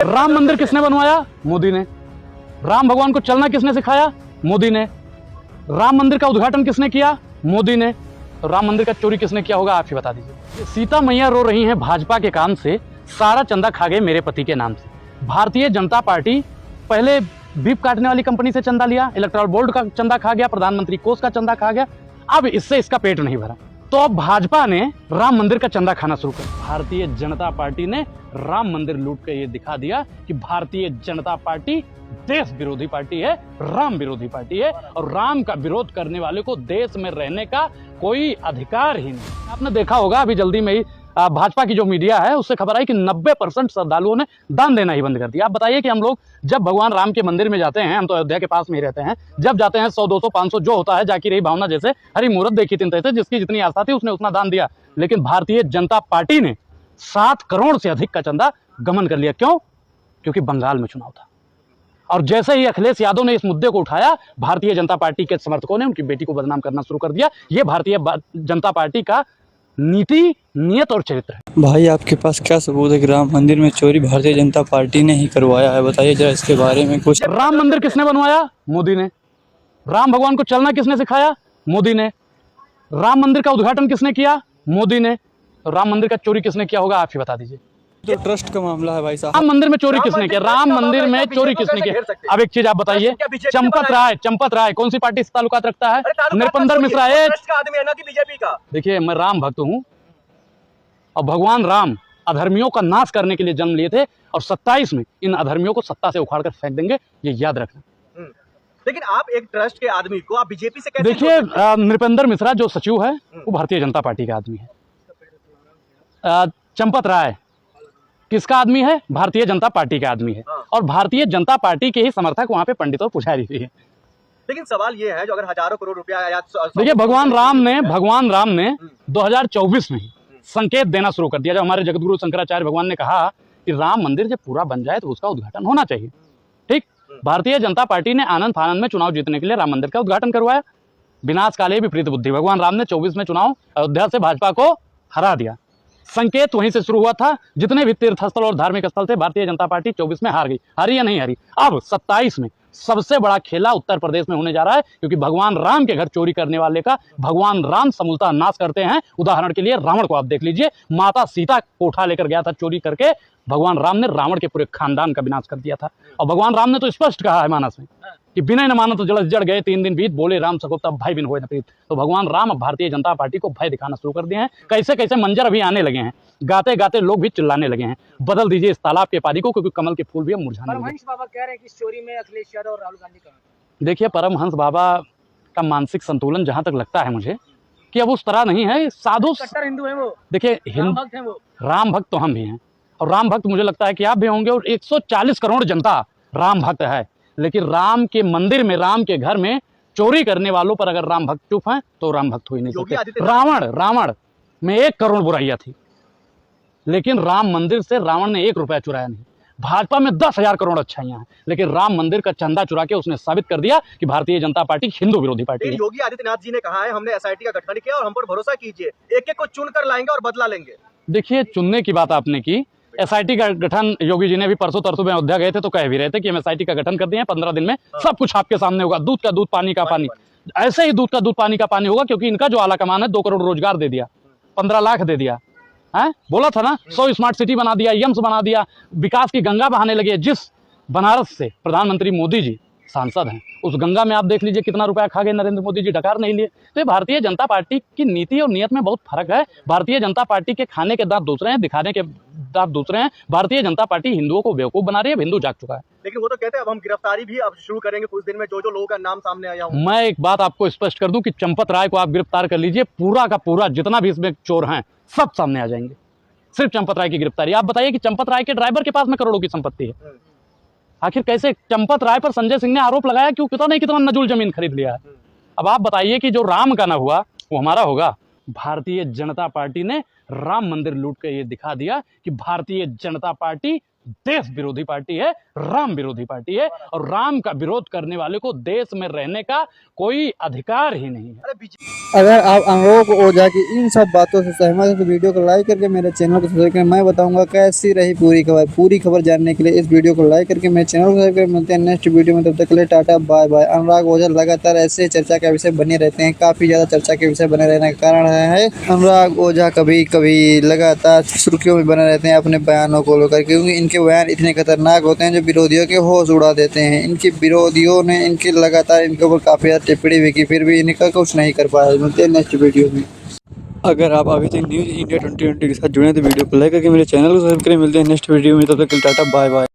राम मंदिर किसने बनवाया? मोदी ने। राम भगवान को चलना किसने सिखाया? मोदी ने। राम मंदिर का उद्घाटन किसने किया? मोदी ने। तो राम मंदिर का चोरी किसने किया होगा? आप ही बता दीजिए। सीता मैया रो रही हैं भाजपा के काम से, सारा चंदा खा गए मेरे पति के नाम से। भारतीय जनता पार्टी पहले बीफ काटने वाली कंपनी से चंदा लिया, इलेक्टोरल बोर्ड का चंदा खा गया, प्रधानमंत्री कोष का चंदा खा गया, अब इससे इसका पेट नहीं भरा, तो अब भाजपा ने राम मंदिर का चंदा खाना शुरू कर। भारतीय जनता पार्टी ने राम मंदिर लूट के ये दिखा दिया कि भारतीय जनता पार्टी देश विरोधी पार्टी है, राम विरोधी पार्टी है, और राम का विरोध करने वाले को देश में रहने का कोई अधिकार ही नहीं। आपने देखा होगा अभी जल्दी में ही भाजपा की जो मीडिया है उससे खबर आई कि 90% श्रद्धालुओं ने दान देना ही बंद कर दिया। आप बताइए कि हम लोग जब भगवान राम के मंदिर में जाते हैं, हम तो अयोध्या के पास में ही रहते हैं, जब जाते हैं 100, 200, 500 जो होता है, जाकी रही भावना जैसे हरी मुहूर्त देखी तीन तैसे, जिसकी जितनी आस्था थी उसने उतना दान दिया। लेकिन भारतीय जनता पार्टी ने 7 करोड़ से अधिक का चंदा गमन कर लिया। क्यों? क्योंकि बंगाल में चुनाव था, और जैसे ही अखिलेश यादव ने इस मुद्दे को उठाया, भारतीय जनता पार्टी के समर्थकों ने उनकी बेटी को बदनाम करना शुरू कर दिया। ये भारतीय जनता पार्टी का नीति, नियत और चरित्र है। भाई आपके पास क्या सबूत है कि राम मंदिर में चोरी भारतीय जनता पार्टी ने ही करवाया है? बताइए जरा इसके बारे में कुछ। राम मंदिर किसने बनवाया? मोदी ने। राम भगवान को चलना किसने सिखाया? मोदी ने। राम मंदिर का उद्घाटन किसने किया? मोदी ने। तो राम मंदिर का चोरी किसने किया होगा? आप ही बता दीजिए। तो ट्रस्ट का मामला है भाई साहब। राम मंदिर में चोरी किसने किया? राम मंदिर में चोरी किसने किया? अब एक चीज आप बताइए, चंपत राय कौन सी पार्टी से ताल्लुकात रखता है? नृपेंद्र मिश्रा आदमी है ना कि बीजेपी का। देखिए, मैं राम भक्त हूं, और भगवान राम अधर्मियों का नाश करने के लिए जन्म लिए थे, और 27 में इन अधर्मियों को सत्ता से उखाड़ कर फेंक देंगे, ये याद रखना। लेकिन आप एक ट्रस्ट के आदमी को आप बीजेपी से कैसे? देखिए, नृपेंद्र मिश्रा जो सचिव है वो भारतीय जनता पार्टी का आदमी है। चंपत राय किसका आदमी है? भारतीय जनता पार्टी का आदमी है, और भारतीय जनता पार्टी के ही समर्थक वहां पे पंडित और पुजारी भी है। लेकिन सवाल ये है, जो अगर हजारों करोड़ रुपया या देखिए, भगवान राम ने 2024 में ही संकेत देना शुरू कर दिया, जब हमारे जगतगुरु शंकराचार्य भगवान ने कहा कि राम मंदिर जब पूरा बन जाए तो उसका उद्घाटन होना चाहिए। ठीक, भारतीय जनता पार्टी ने आनंद फानंद में चुनाव जीतने के लिए राम मंदिर का उद्घाटन करवाया। विनाश काले विपरीत बुद्धि, भगवान राम ने 24 में चुनाव अयोध्या से भाजपा को हरा दिया। संकेत वहीं से शुरू हुआ था। जितने भी तीर्थ स्थल और धार्मिक स्थल थे, भारतीय जनता पार्टी 24 में हार गई। हारी या नहीं हारी? अब 27 में सबसे बड़ा खेला उत्तर प्रदेश में होने जा रहा है, क्योंकि भगवान राम के घर चोरी करने वाले का भगवान राम समूलता नाश करते हैं। उदाहरण के लिए रावण को आप देख लीजिए, माता सीता को उठा लेकर गया था चोरी करके, भगवान राम ने रावण के पूरे खानदान का विनाश कर दिया था। और भगवान राम ने तो स्पष्ट कहा है मानस में कि बिना न मानो तो जलस जड़ गए, 3 दिन बीत, बोले राम सको तब भाई बिन होए न प्रीत। तो भगवान राम अब भारतीय जनता पार्टी को भय दिखाना शुरू कर दिए हैं। कैसे कैसे मंजर अभी आने लगे हैं, गाते गाते लोग भी चिल्लाने लगे हैं, बदल दीजिए इस तालाब के पानी को, क्योंकि कमल के फूल भी अब मुरझाने लगे। परमहंस बाबा कह रहे हैं कि इस चोरी में अखिलेश यादव और राहुल गांधी का। देखिए, परमहंस बाबा का मानसिक संतुलन जहां तक लगता है मुझे कि अब उस तरह नहीं है। साधु कट्टर हिंदू है वो। देखिए, राम भक्त है वो। राम भक्त तो हम भी हैं, और राम भक्त मुझे लगता है कि आप भी होंगे, और 140 करोड़ जनता राम भक्त है। लेकिन राम के मंदिर में, राम के घर में चोरी करने वालों पर अगर राम भक्त चुप हैं तो राम भक्त हो ही नहीं सकते। रावण में 1 करोड़ बुराइयां थी, लेकिन राम मंदिर से रावण ने 1 रुपया चुराया नहीं। भाजपा में 10,000 करोड़ अच्छाइयां हैं, लेकिन राम मंदिर का चंदा चुरा के उसने साबित कर दिया कि भारतीय जनता पार्टी हिंदू विरोधी पार्टी है। योगी आदित्यनाथ जी ने कहा है, हमने एसआईटी का गठन किया और हम पर भरोसा कीजिए, एक-एक को चुन कर लाएंगे और बदला लेंगे। देखिए, चुनने की बात आपने की, एसआईटी का गठन योगी जी ने भी परसों तरसों में अयोध्या गए थे तो कह भी रहे थे कि हम एसआईटी का गठन कर दिए हैं, 15 दिन में सब कुछ आपके सामने होगा। दूध का दूध, पानी का पानी, ऐसे ही दूध का दूध पानी का पानी होगा, क्योंकि इनका जो आला कमान है 2 करोड़ रोजगार दे दिया, 15 लाख दे दिया है, बोला था ना, 100 स्मार्ट सिटी बना दिया, यम्स बना दिया, विकास की गंगा बहाने लगे। जिस बनारस से प्रधानमंत्री मोदी जी सांसद हैं, उस गंगा में आप देख लीजिए कितना रुपया खा गए नरेंद्र मोदी जी, डकार नहीं लिए। तो ये भारतीय जनता पार्टी की नीति और नियत में बहुत फर्क है। भारतीय जनता पार्टी के खाने के दांत दूसरे हैं, दिखाने के दांत दूसरे हैं। भारतीय जनता पार्टी हिंदुओं को बेवकूफ बना रही है, हिंदू जाग चुका है। लेकिन वो तो कहते हैं अब हम गिरफ्तारी भी अब शुरू करेंगे कुछ दिन में, जो जो लोगों का नाम सामने आया हो। मैं एक बात आपको स्पष्ट कर दूं कि चंपत राय को आप गिरफ्तार कर लीजिए, पूरा का पूरा जितना भी इसमें चोर हैं सब सामने आ जाएंगे। सिर्फ चंपत राय की गिरफ्तारी। आप बताइए कि चंपत राय के ड्राइवर के पास में करोड़ों की संपत्ति है, आखिर कैसे? चंपत राय पर संजय सिंह ने आरोप लगाया क्यों, कितना नजुल जमीन खरीद लिया है। अब आप बताइए कि जो राम का ना हुआ वो हमारा होगा। भारतीय जनता पार्टी ने राम मंदिर लूट के ये दिखा दिया कि भारतीय जनता पार्टी देश विरोधी पार्टी है, राम विरोधी पार्टी है, और राम का विरोध करने वाले को देश में रहने का कोई अधिकार ही नहीं है। अरे बीजेपी अगर आप अमरोक ओझा की इन सब बातों से सहमत हैं तो वीडियो को लाइक करके मेरे चैनल को सब्सक्राइब करें। मैं बताऊंगा कैसी रही पूरी खबर जानने के लिए इस वीडियो को लाइक करके मेरे चैनल को सब्सक्राइब करें। मिलते हैं नेक्स्ट वीडियो में, तब तक के लिए टाटा बाय बाय। अनुराग ओझा लगातार ऐसे चर्चा का विषय बने रहते हैं, काफ़ी ज़्यादा चर्चा के विषय बने रहने का कारण है अनुराग ओझा कभी कभी लगातार सुर्खियों में बने रहते हैं अपने बयानों को लेकर, क्योंकि इनके बयान इतने खतरनाक होते हैं जो विरोधियों के होश उड़ा देते हैं। इनके विरोधियों ने इनके लगातार इनके ऊपर काफ़ी ज़्यादा टिप्पणी भी की, फिर भी इनका कुछ नहीं कर पाया। मिलते हैं नेक्स्ट वीडियो में। अगर आप अभी तक न्यूज़ इंडिया 2020 के साथ जुड़े हैं तो वीडियो को लाइक करके मेरे चैनल को सब्सक्राइब करें। मिलते हैं नेक्स्ट वीडियो में, तब तक के लिए टाटा बाय बाय।